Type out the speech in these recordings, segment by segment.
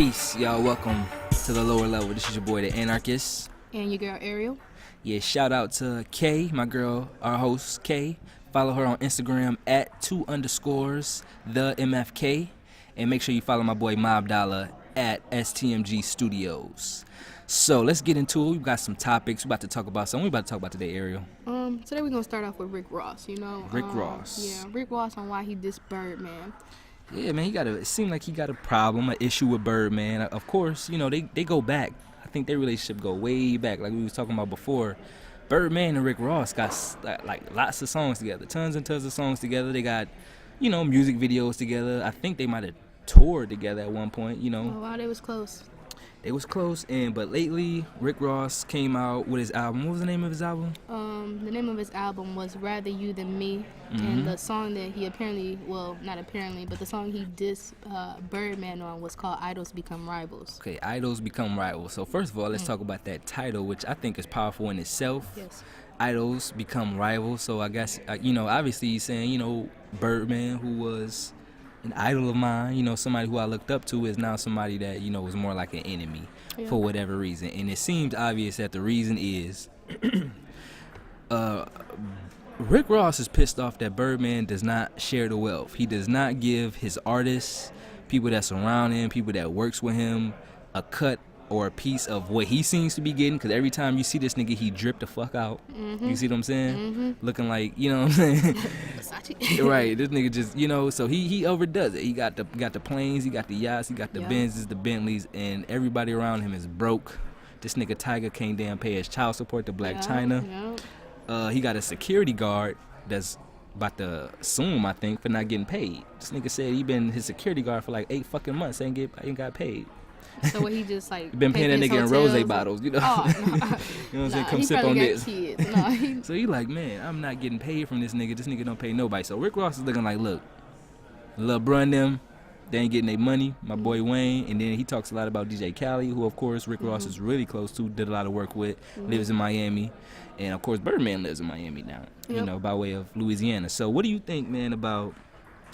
Peace, y'all. Welcome to the lower level. This is your boy, the Anarchist. And your girl, Ariel. Yeah, shout out to Kay, my girl, our host, Kay. Follow her on Instagram at 2_ the MFK. And make sure you follow my boy, Mob Dollar, at STMG Studios. So let's get into it. We've got some topics. We're about to talk about something. We're about to talk about today, Ariel. Today we're going to start off with Rick Ross, Rick Ross. Yeah, Rick Ross on why he dissed Birdman. Yeah, man, it seemed like he got a problem, an issue with Birdman. Of course, they go back. I think their relationship go way back, like we was talking about before. Birdman and Rick Ross got like lots of songs together, tons and tons of songs together. They got, music videos together. I think they might have toured together at one point, Oh, wow, they was close. They was close, but lately Rick Ross came out with his album. What was the name of his album? The name of his album was Rather You Than Me, and the song that he the song he dissed Birdman on was called Idols Become Rivals. Okay, Idols Become Rivals. So first of all, let's talk about that title, which I think is powerful in itself. Yes. Idols Become Rivals. So I guess, obviously he's saying, Birdman, who was an idol of mine, somebody who I looked up to, is now somebody that, was more like an enemy for whatever reason. And it seems obvious that the reason is Rick Ross is pissed off that Birdman does not share the wealth. He does not give his artists, people that surround him, people that works with him, a cut or a piece of what he seems to be getting, because every time you see this nigga, he drip the fuck out. You see what I'm saying? Looking like, what I'm saying? Right, this nigga just, so he overdoes it. He got the planes, he got the yachts, he got the Benzes, the Bentleys, and everybody around him is broke. This nigga Tiger can't damn pay his child support to Black China. He got a security guard that's about to sue him, I think, for not getting paid. This nigga said he been his security guard for like 8 fucking months, ain't got paid. So what, he just like been paying that nigga in rose bottles, Oh, no. You know what I'm saying? Come sip on this. Kids. So he like, man, I'm not getting paid from this nigga. This nigga don't pay nobody. So Rick Ross is looking like, look, Lil Bruh and them, they ain't getting their money. My boy Wayne, and then he talks a lot about DJ Khaled, who of course Rick Ross is really close to, did a lot of work with, lives in Miami, and of course Birdman lives in Miami now, by way of Louisiana. So what do you think, man, about?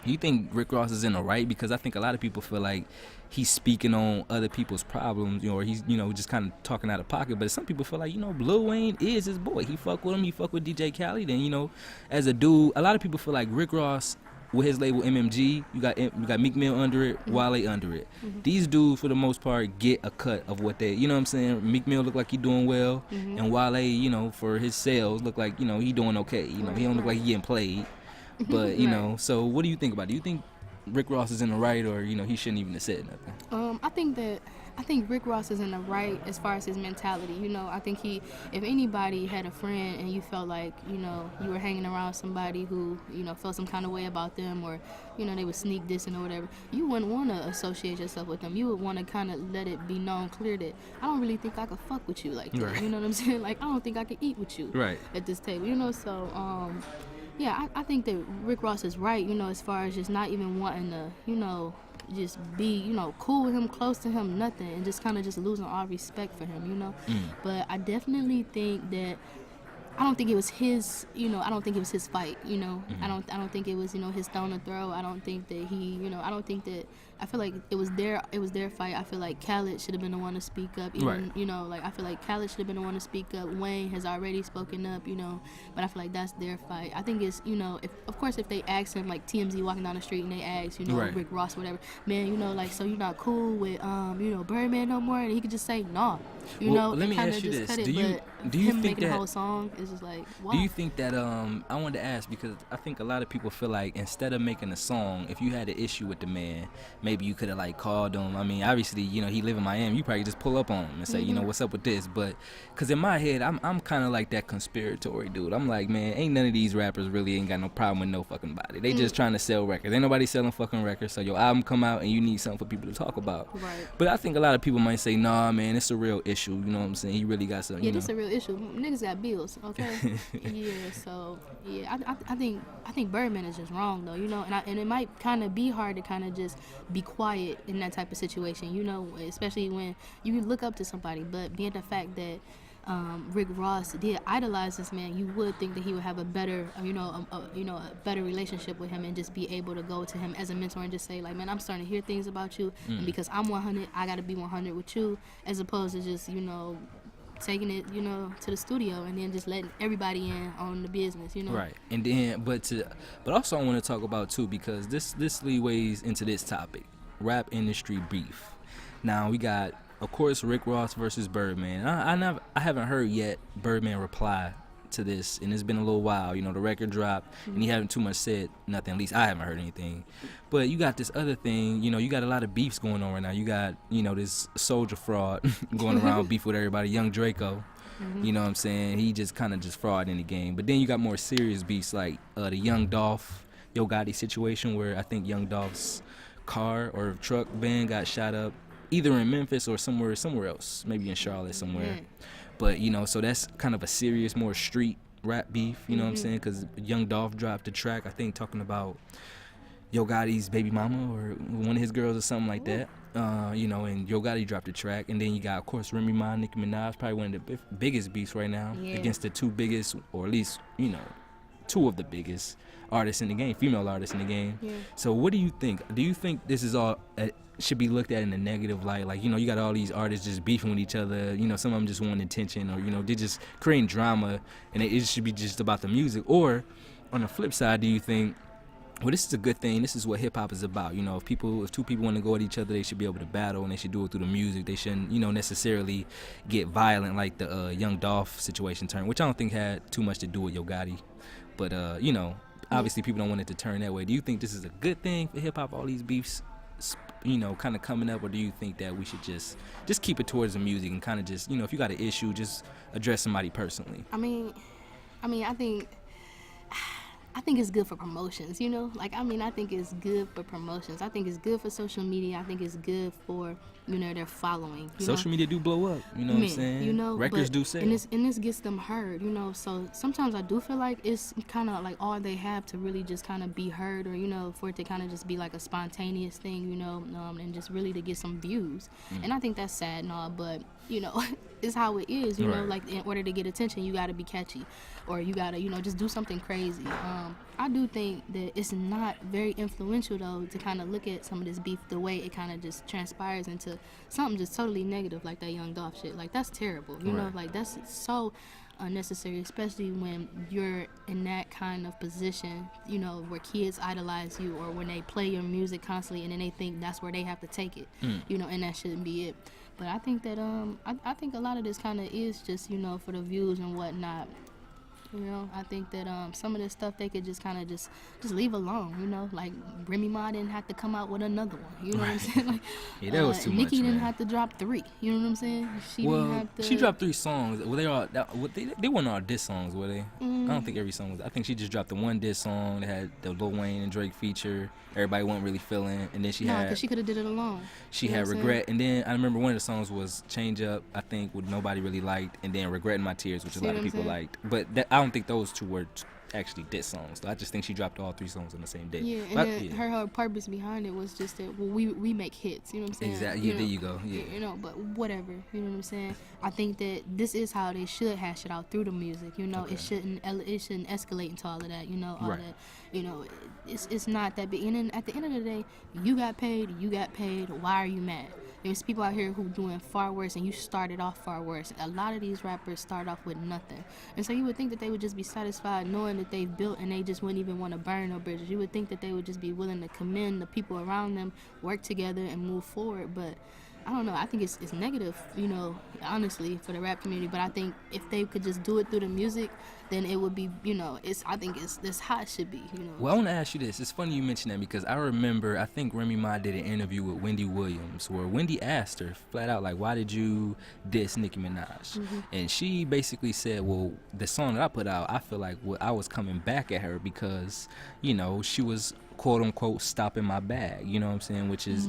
You think Rick Ross is in the right? Because I think a lot of people feel like he's speaking on other people's problems, or he's, just kind of talking out of pocket. But some people feel like, Lil Wayne is his boy. He fuck with him. He fuck with DJ Khaled. And, as a dude, a lot of people feel like Rick Ross, with his label MMG, you got Meek Mill under it, Wale under it. These dudes, for the most part, get a cut of what they, you know what I'm saying? Meek Mill look like he doing well, and Wale, for his sales, look like, he doing okay. He don't look like he getting played. But, so what do you think about it? Do you think Rick Ross is in the right, or, he shouldn't even have said nothing? I think Rick Ross is in the right as far as his mentality. I think if anybody had a friend and you felt like, you were hanging around somebody who, felt some kind of way about them, or, they would sneak dissing or whatever, you wouldn't want to associate yourself with them. You would want to kind of let it be known clear that I don't really think I could fuck with you like that. Right. You know what I'm saying? Like, I don't think I could eat with you at this table, so, yeah, I think that Rick Ross is right, as far as just not even wanting to, just be, cool with him, close to him, nothing, and just kind of just losing all respect for him, But I definitely think that I don't think it was his, I don't think it was his fight, I don't think it was, his stone to throw. I don't think that I feel like it was their fight. I feel like Khaled should have been the one to speak up, even, I feel like Khaled should have been the one to speak up. Wayne has already spoken up, but I feel like that's their fight. I think it's, if they ask him, like TMZ walking down the street and they ask, Rick Ross, whatever, man, so you're not cool with, Birdman no more, and he could just say, nah, let me ask you this. Do you think making that the whole song is just like, wow. Do you think that I wanted to ask, because I think a lot of people feel like instead of making a song, if you had an issue with the man, maybe you could have like called him. I mean, obviously, he live in Miami. You probably just pull up on him and say, what's up with this? But because in my head, I'm kind of like that conspiratory dude. I'm like, man, ain't none of these rappers really ain't got no problem with no fucking body. They just trying to sell records. Ain't nobody selling fucking records. So your album come out and you need something for people to talk about. Right. But I think a lot of people might say, nah, man, it's a real issue. You know what I'm saying? He really got some. Yeah, this is a real issue. Niggas got bills, okay? Yeah, so yeah, I think Birdman is just wrong though, and it might kind of be hard to kind of just be quiet in that type of situation, especially when you look up to somebody. But being the fact that Rick Ross did idolize this man, you would think that he would have a better, a better relationship with him and just be able to go to him as a mentor and just say, like, man, I'm starting to hear things about you, and because I'm 100, I got to be 100 with you, as opposed to just, taking it, to the studio and then just letting everybody in on the business, Right. And then, but also I want to talk about too, because this leads into this topic, rap industry beef. Now we got, of course, Rick Ross versus Birdman. I haven't heard yet Birdman reply to this, and it's been a little while. The record dropped, and he haven't too much said nothing. At least I haven't heard anything. But you got this other thing. You got a lot of beefs going on right now. You got, this soldier fraud going around beef with everybody. Young Draco. You know what I'm saying? He just kind of fraud in the game. But then you got more serious beefs like the Young Dolph, Yo Gotti situation, where I think Young Dolph's car or truck van got shot up, either in Memphis or somewhere else, maybe in Charlotte somewhere. But, so that's kind of a serious, more street rap beef, you know what I'm saying? Because Young Dolph dropped a track, I think, talking about Yo Gotti's baby mama or one of his girls or something like that. And Yo Gotti dropped a track. And then you got, of course, Remy Ma, Nicki Minaj, probably one of the biggest beefs right now against the two biggest, or at least, two of the biggest artists in the game, female artists in the game. So what do you think? Do you think this is all should be looked at in a negative light? Like, you got all these artists just beefing with each other, some of them just want attention, or they're just creating drama, and it should be just about the music? Or on the flip side, do you think, well, this is a good thing, this is what hip-hop is about, if two people want to go at each other, they should be able to battle, and they should do it through the music. They shouldn't necessarily get violent like the Young Dolph situation turned, which I don't think had too much to do with Yo Gotti. But obviously people don't want it to turn that way. Do you think this is a good thing for hip-hop, all these beefs kind of coming up, or do you think that we should just keep it towards the music and kind of just, if you got an issue, just address somebody personally? I think it's good for promotions, I think it's good for promotions. I think it's good for social media. I think it's good for, their following. Social media do blow up, what I'm saying? Records do sell. And this gets them heard, so sometimes I do feel like it's kind of like all they have to really just kind of be heard, or, for it to kind of just be like a spontaneous thing, and just really to get some views. And I think that's sad and all, but, it's how it is, right. Like in order to get attention, you got to be catchy, or you got to, just do something crazy. I do think that it's not very influential, though, to kind of look at some of this beef, the way it kind of just transpires into something just totally negative, like that Young Dolph shit. Like, that's terrible, right. Like, that's so unnecessary, especially when you're in that kind of position, where kids idolize you, or when they play your music constantly and then they think that's where they have to take it, and that shouldn't be it. But I think that I think a lot of this kind of is just, for the views and whatnot. I think that some of this stuff they could just kind of just leave alone, like Remy Ma didn't have to come out with another one, what I'm saying? Like, yeah, that was too much. Nicki didn't have to drop 3, you know what I'm saying? She dropped 3 songs. Well, they weren't all diss songs, were they? I don't think every song was. I think she just dropped the one diss song that had the Lil Wayne and Drake feature. Everybody wasn't really feeling, and then because she could have did it alone. She had Regret, and then I remember one of the songs was Change Up, I think, what nobody really liked, and then Regret in My Tears, which a lot of people liked. But I don't think those two were actually diss songs. I just think she dropped all 3 songs on the same day. Yeah, and her whole purpose behind it was just that, well, we make hits, you know what I'm saying? Exactly. Yeah, there you go. Yeah. But whatever, you know what I'm saying? I think that this is how they should hash it out, through the music. Okay. It shouldn't escalate into all of that. All right. that. It's not that big. And then at the end of the day, you got paid. Why are you mad? There's people out here who doing far worse, and you started off far worse. A lot of these rappers start off with nothing, and so you would think that they would just be satisfied knowing that they've built, and they just wouldn't even want to burn no bridges. You would think that they would just be willing to commend the people around them, work together, and move forward. But I don't know. I think it's negative, honestly, for the rap community. But I think if they could just do it through the music, then it would be, I think it's how it should be, Well, I want to ask you this. It's funny you mention that, because I remember, I think Remy Ma did an interview with Wendy Williams where Wendy asked her flat out, like, why did you diss Nicki Minaj? And she basically said, well, the song that I put out, I feel like I was coming back at her because, she was quote unquote stopping my bag, you know what I'm saying, which is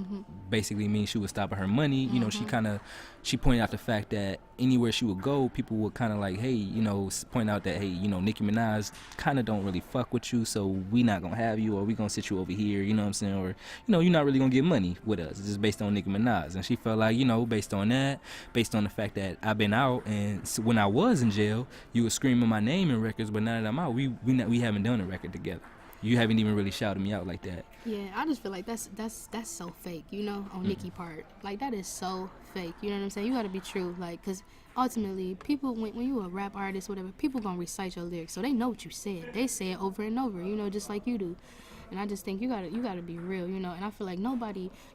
basically means she was stopping her money. You know, she pointed out the fact that anywhere she would go, people would kind of like, hey, you know, point out that, hey, you know, Nicki Minaj kind of don't really fuck with you, so we not gonna have you, or we gonna sit you over here, you know what I'm saying, or, you know, you're not really gonna get money with us. It's just based on Nicki Minaj. And she felt like, you know, based on that, based on the fact that I've been out, and so when I was in jail, you were screaming my name in records, but now that I'm out, we haven't done a record together. You haven't even really shouted me out like that. Yeah, I just feel like that's so fake, you know, on Nicki part. Like, that is so fake, you know what I'm saying? You gotta be true, like, because ultimately, people, when you a rap artist, whatever, people gonna recite your lyrics, so they know what you said. They say it over and over, you know, just like you do. And I just think you gotta be real, you know, and I feel like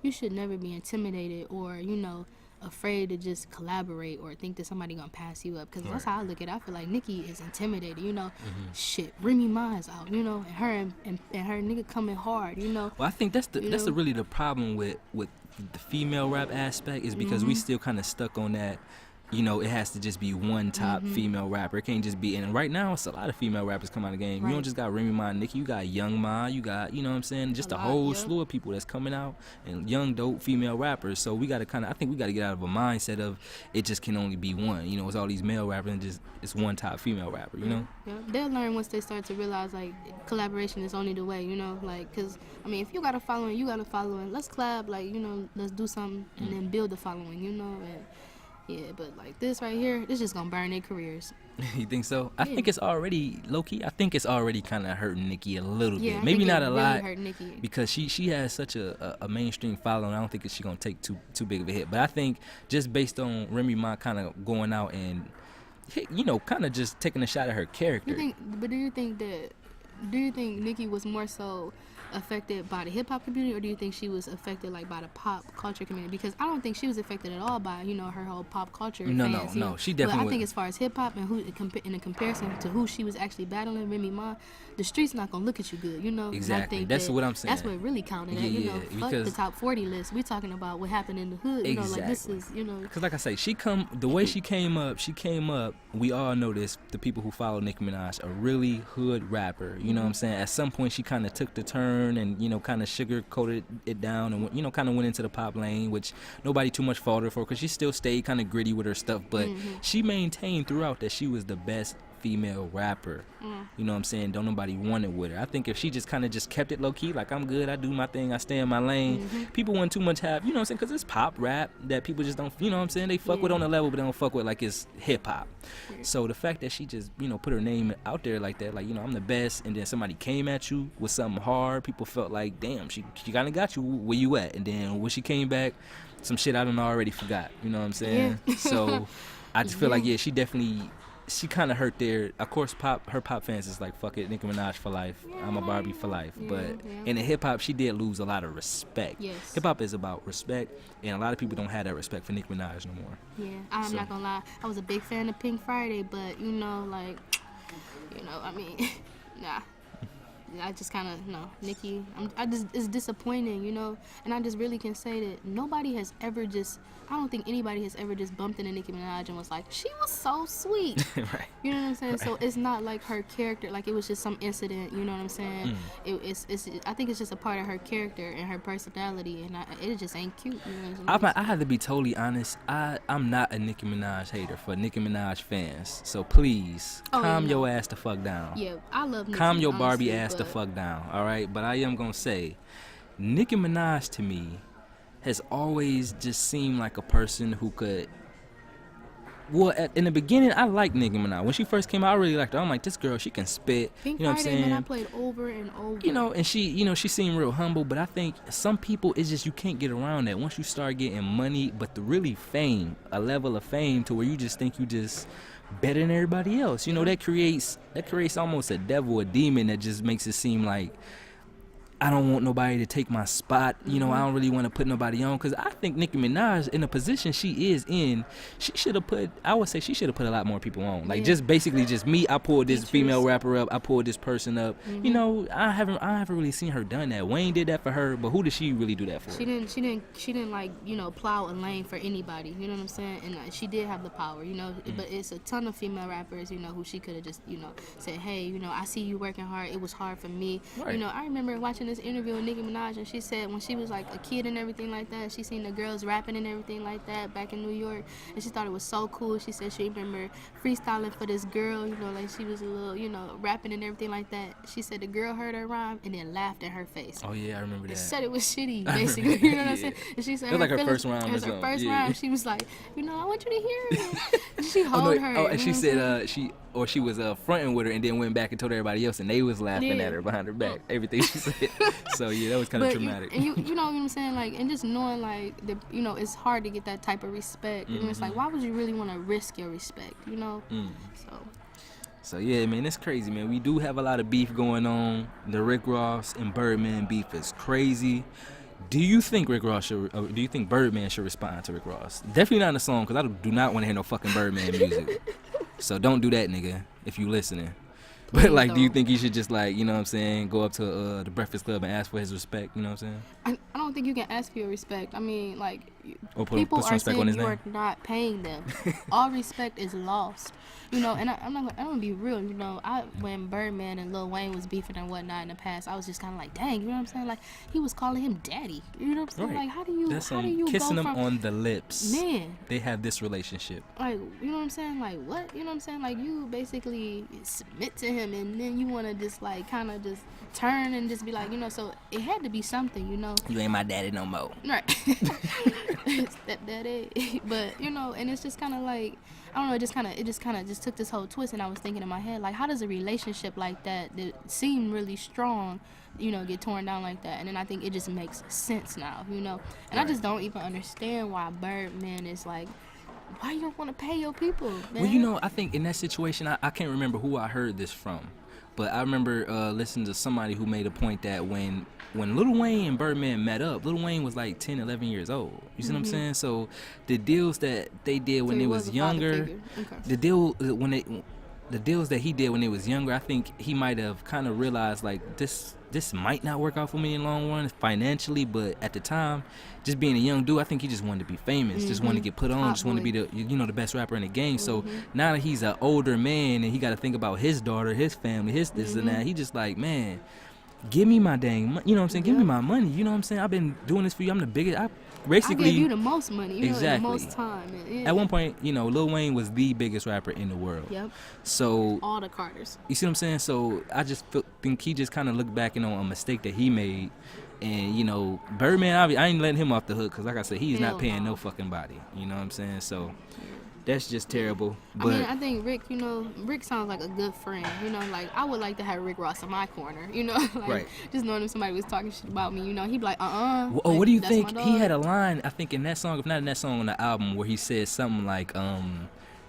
you should never be intimidated or, you know, afraid to just collaborate or think that somebody gonna pass you up, because that's how I look at it. I feel like Nicki is intimidated, you know. Shit, Remy Ma's out, you know, and her nigga coming hard, you know. Well, I think that's really the problem with the female rap aspect, is because we still kind of stuck on that. You know, it has to just be one top female rapper. It can't just be, and right now it's a lot of female rappers come out of the game. Right. You don't just got Remy Ma and Nicki, you got Young Ma, you got, you know what I'm saying, just a whole slew of people that's coming out, and young, dope female rappers. So we got to I think we got to get out of a mindset of it just can only be one. You know, it's all these male rappers and just it's one top female rapper, you know? Yeah. They'll learn once they start to realize, like, collaboration is only the way, you know? Like, because, I mean, if you got a following, you got a following. Let's collab, like, you know, let's do something and then build the following, you know? And yeah, but like this right here, it's just gonna burn their careers. You think so? I think it's already low-key. I think it's already kind of hurting Nicki a little bit. I Maybe not a really lot, hurt Nicki. because she has such a mainstream following. I don't think she's gonna take too big of a hit. But I think just based on Remy Ma kind of going out and, you know, kind of just taking a shot at her character. Do you think Nicki was more so affected by the hip hop community, or do you think she was affected like by the pop culture community? Because I don't think she was affected at all by, you know, her whole pop culture fans. No, she definitely. But I think as far as hip hop and in the comparison to who she was actually battling, Remy Ma, the streets not gonna look at you good, you know. Exactly. I think that's what I'm saying. That's what really counted. You know, fuck the top 40 list. We talking about what happened in the hood. You know, like this is, you know. Because like I say, the way she came up. We all know this. The people who follow Nicki Minaj, a really hood rapper. You know what I'm saying? At some point, she kind of took the turn and, you know, kind of sugar-coated it down and, you know, kind of went into the pop lane, which nobody too much faulted her for, because she still stayed kind of gritty with her stuff. But she maintained throughout that she was the best female rapper. You know what I'm saying? Don't nobody want it with her. I think if she just kind of just kept it low key, like, I'm good, I do my thing, I stay in my lane, people wouldn't too much have, you know what I'm saying, because it's pop rap that people just don't, you know what I'm saying, they fuck with on the level, but they don't fuck with like it's hip hop. So the fact that she just, you know, put her name out there like that, like, you know, I'm the best, and then somebody came at you with something hard, people felt like, damn, she kind of got you, where you at? And then when she came back, some shit I done already forgot, you know what I'm saying? So I just feel like, she definitely, she kind of hurt there. Of course, her pop fans is like, fuck it, Nicki Minaj for life. I'm a Barbie for life. But in the hip hop, she did lose a lot of respect. Yes. Hip hop is about respect, and a lot of people don't have that respect for Nicki Minaj no more. Yeah, I'm not gonna lie. I was a big fan of Pink Friday, but, you know, like, you know, I mean, nah. I just kind of, no, Nicki, it's disappointing, you know, and I just really can say that nobody has ever just, I don't think anybody has ever just bumped into Nicki Minaj and was like, she was so sweet. Right. You know what I'm saying? Right. So it's not like her character, like it was just some incident, you know what I'm saying? I think it's just a part of her character and her personality, and it just ain't cute. You know what I'm I have to be totally honest. I'm not a Nicki Minaj hater for Nicki Minaj fans. So please, calm your ass the fuck down. Yeah, I love Nicki. Calm your Barbie ass the fuck down, all right? But I am gonna say, Nicki Minaj to me has always just seemed like a person who could. Well, in the beginning, I liked Nicki Minaj. When she first came out, I really liked her. I'm like, this girl, she can spit. Pink you know Friday, what I'm saying? Man, I played over and over. You know, and she seemed real humble. But I think some people, it's just you can't get around that. Once you start getting money, but the really fame, a level of fame to where you just think you just better than everybody else. You know, that creates almost a devil, a demon that just makes it seem like I don't want nobody to take my spot. You know, I don't really want to put nobody on, because I think Nicki Minaj, in the position she is in, she should have put a lot more people on. Like, just basically just me, I pulled this female rapper up, I pulled this person up. You know, I haven't really seen her done that. Wayne did that for her, but who did she really do that for? She didn't like, you know, plow a lane for anybody. You know what I'm saying? And she did have the power, you know. But it's a ton of female rappers, you know, who she could have just, you know, said, hey, you know, I see you working hard. It was hard for me. Right. You know, I remember watching this interview with Nicki Minaj, and she said when she was like a kid and everything like that, she seen the girls rapping and everything like that back in New York, and she thought it was so cool. She said she remember freestyling for this girl, you know, like she was a little, you know, rapping and everything like that. She said the girl heard her rhyme and then laughed in her face. Oh yeah, I remember that. She said it was shitty, basically. You know what I'm saying? And she said it was like her first rhyme. It was her first rhyme. She was like, you know, I want you to hear it. She hold her. Oh, and she said she was fronting with her and then went back and told everybody else, and they was laughing at her behind her back. Everything she said. So yeah, that was kind of traumatic. And you know what I'm saying? Like, and just knowing like you know, it's hard to get that type of respect. And it's like, why would you really want to risk your respect? You know? So yeah, man, it's crazy, man. We do have a lot of beef going on. The Rick Ross and Birdman beef is crazy. Do you think do you think Birdman should respond to Rick Ross? Definitely not in a song, because I do not want to hear no fucking Birdman music. So don't do that, nigga, if you listening. But like, do you think he should just like, you know what I'm saying, go up to the Breakfast Club and ask for his respect? You know what I'm saying? I don't think you can ask for your respect. I mean, like, people are saying you are not paying them. All respect is lost. You know, and I'm gonna be real. You know, when Birdman and Lil Wayne was beefing and whatnot in the past, I was just kind of like, dang, you know what I'm saying? Like, he was calling him daddy. You know what I'm saying? Right. Like, how do you kissing go him on the lips? Man, they have this relationship. Like, you know what I'm saying? Like, what? You know what I'm saying? Like, you basically submit to him, and then you want to just like kind of just turn and just be like, you know. So it had to be something, you know. You ain't my daddy no more. Right. Stepdaddy. But you know, and it's just kind of like, I don't know, it just kind of took this whole twist, and I was thinking in my head, like, how does a relationship like that seemed really strong, you know, get torn down like that? And then I think it just makes sense now, you know. And I just don't even understand why Birdman is like, why you don't want to pay your people, man? Well, you know, I think in that situation, I can't remember who I heard this from, but I remember listening to somebody who made a point that when Lil Wayne and Birdman met up, Lil Wayne was like 10, 11 years old. You see what I'm saying? So the deals that they did when they was younger, the deals that he did when they was younger, I think he might have kind of realized like this might not work out for me in the long run financially, but at the time, just being a young dude, I think he just wanted to be famous, just wanted to get put on, just wanted to be the best rapper in the game. So now that he's an older man and he got to think about his daughter, his family, his this and that, he just like, man, give me my dang money. You know what I'm saying? Give me my money. You know what I'm saying? I've been doing this for you. I'm the biggest. I give you the most money. You know, the most time. Yeah. At one point, you know, Lil Wayne was the biggest rapper in the world. Yep. So all the Carters. You see what I'm saying? So I just think he just kind of looked back, you know, on a mistake that he made. And, you know, Birdman, I ain't letting him off the hook because, like I said, he's not paying no fucking body. You know what I'm saying? So that's just terrible. But I mean, I think Rick, you know, Rick sounds like a good friend. You know, like, I would like to have Rick Ross in my corner. You know, like, right. Just knowing if somebody was talking shit about me, you know, he'd be like, Oh, what do you think? He had a line, I think, in that song, if not in that song on the album, where he said something like,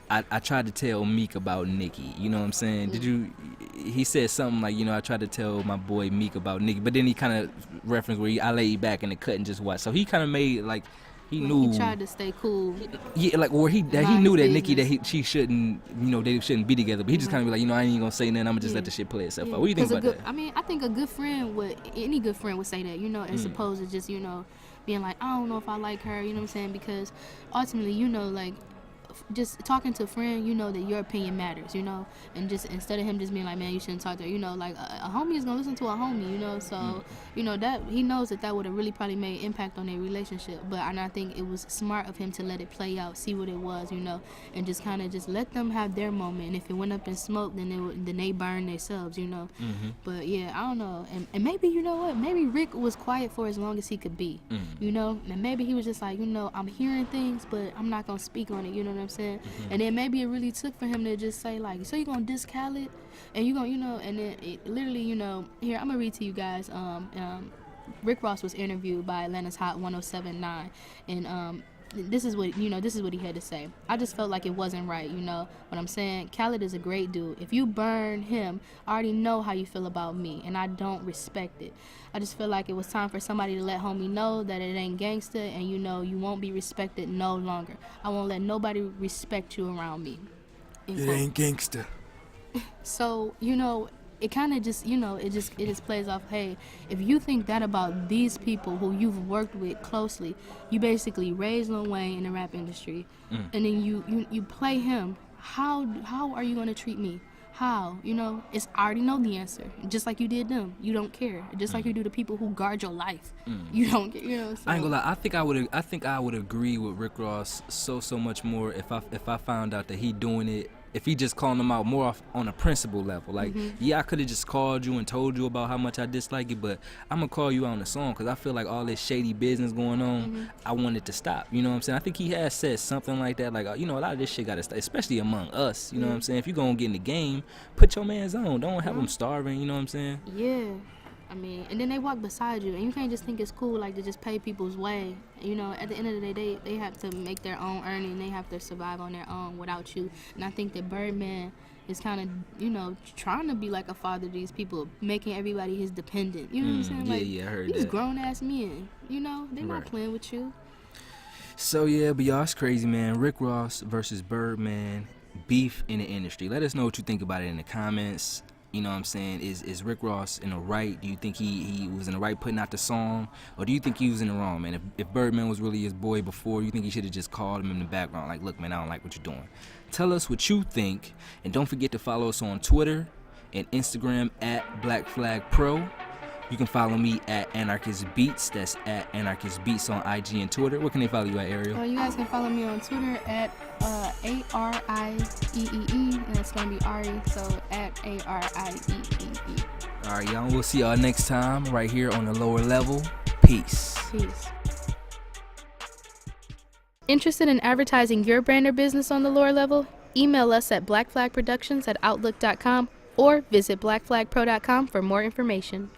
I tried to tell Meek about Nicki. You know what I'm saying? He said something like, you know, I tried to tell my boy Meek about Nicki, but then he kind of referenced where I laid back in the cut and just watched. So he kind of made like, he knew. He tried to stay cool. Yeah, like where he knew that Nicki, she shouldn't, you know, they shouldn't be together. But he just kind of be like, you know, I ain't gonna say nothing. I'm gonna just let the shit play itself out. What do you think about that? I mean, I think any good friend would say that, you know, as opposed to just, you know, being like, I don't know if I like her. You know what I'm saying? Because ultimately, you know, like, just talking to a friend, you know that your opinion matters, you know, and just instead of him just being like, man, you shouldn't talk to her, you know, like a homie is gonna listen to a homie, you know, so you know that he knows that would have really probably made impact on their relationship. But I think it was smart of him to let it play out, see what it was, you know, and just kind of just let them have their moment. And if it went up in smoke, then they burn themselves, you know. But yeah, I don't know, and maybe, you know what, maybe Rick was quiet for as long as he could be, you know, and maybe he was just like, you know, I'm hearing things, but I'm not gonna speak on it, you know what I'm saying? And then maybe it really took for him to just say like, so you gonna diss Khaled, and you gonna, you know, and then it literally, you know, here I'm gonna read to you guys. Rick Ross was interviewed by Atlanta's Hot 107.9, and this is what he had to say. I just felt like it wasn't right, you know what I'm saying? Khaled is a great dude. If you burn him, I already know how you feel about me, and I don't respect it. I just feel like it was time for somebody to let homie know that it ain't gangster, and you know you won't be respected no longer. I won't let nobody respect you around me. It ain't gangster. So, you know, it kind of just, you know, it just plays off, hey, if you think that about these people who you've worked with closely, you basically raised Lil Wayne in the rap industry, and then you play him, how are you going to treat me? How? You know, I already know the answer. Just like you did them. You don't care. Just like you do the people who guard your life. You don't care, you know. So. I ain't gonna lie. I think I would agree with Rick Ross so much more if I found out that he doing it. If he just calling them out more off on a principle level, like, yeah, I could have just called you and told you about how much I dislike it, but I'm gonna call you out on the song because I feel like all this shady business going on, I want it to stop. You know what I'm saying? I think he has said something like that, like, you know, a lot of this shit gotta stop, especially among us. You know what I'm saying? If you gonna get in the game, put your man's on. Don't have him starving. You know what I'm saying? Yeah. I mean, and then they walk beside you, and you can't just think it's cool, like, to just pay people's way. You know, at the end of the day, they have to make their own earning. They have to survive on their own without you. And I think that Birdman is kind of, you know, trying to be like a father to these people, making everybody his dependent. You know what I'm saying? Like, I heard these that. grown-ass men, you know, they're not playing with you. So, yeah, but y'all, it's crazy, man. Rick Ross versus Birdman, beef in the industry. Let us know what you think about it in the comments. You know what I'm saying? Is Rick Ross in the right? Do you think he was in the right putting out the song? Or do you think he was in the wrong, man? If Birdman was really his boy before, you think he should have just called him in the background? Like, look, man, I don't like what you're doing. Tell us what you think. And don't forget to follow us on Twitter and Instagram at Black Flag Pro. You can follow me at Anarchist Beats. That's at Anarchist Beats on IG and Twitter. Where can they follow you at, Ariel? You guys can follow me on Twitter at ARIEEE, and it's going to be Ari, so at ARIEEE. All right, y'all. We'll see y'all next time right here on the lower level. Peace. Peace. Interested in advertising your brand or business on the lower level? Email us at blackflagproductions@outlook.com or visit blackflagpro.com for more information.